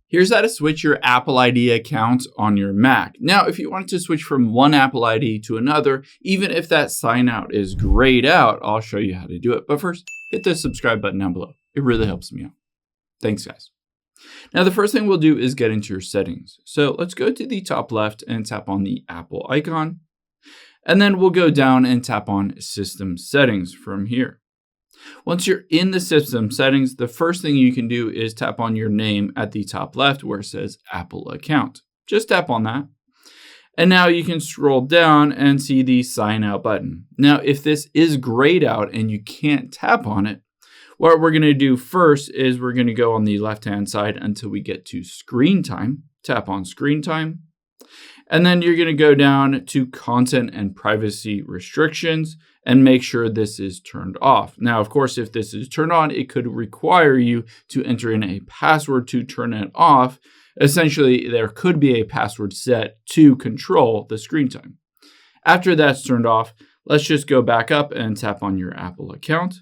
Here's how to switch your Apple ID account on your Mac. Now, if you wanted to switch from one Apple ID to another, even if that sign out is grayed out, I'll show you how to do it. But first, hit the subscribe button down below. It really helps me out. Thanks, guys. Now, the first thing we'll do is get into your settings. So let's go to the top left and tap on the Apple icon. And then we'll go down and tap on System Settings from here. Once you're in the system settings, the first thing you can do is tap on your name at the top left where it says Apple account. Just tap on that. And now you can scroll down and see the sign out button. Now, if this is grayed out and you can't tap on it, what we're going to do first is we're going to go on the left-hand side until we get to screen time. Tap on screen time. And then you're going to go down to content and privacy restrictions and make sure this is turned off. Now, of course, if this is turned on, it could require you to enter in a password to turn it off. Essentially, there could be a password set to control the screen time. After that's turned off, let's just go back up and tap on your Apple account.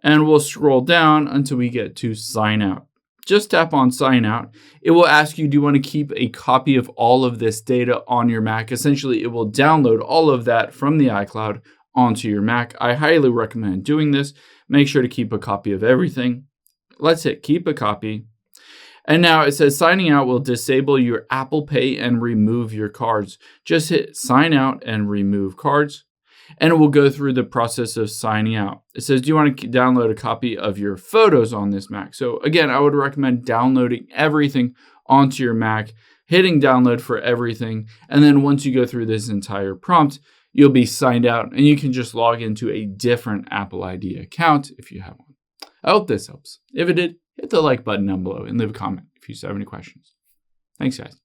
And we'll scroll down until we get to sign out. Just tap on sign out. It will ask you, do you want to keep a copy of all of this data on your Mac? Essentially, it will download all of that from the iCloud onto your Mac. I highly recommend doing this. Make sure to keep a copy of everything. Let's hit keep a copy. And now it says signing out will disable your Apple Pay and remove your cards. Just hit sign out and remove cards. And it will go through the process of signing out. It says, do you want to download a copy of your photos on this Mac? So again, I would recommend downloading everything onto your Mac, hitting download for everything. And then once you go through this entire prompt, you'll be signed out and you can just log into a different Apple ID account if you have one. I hope this helps. If it did, hit the like button down below and leave a comment if you have any questions. Thanks, guys.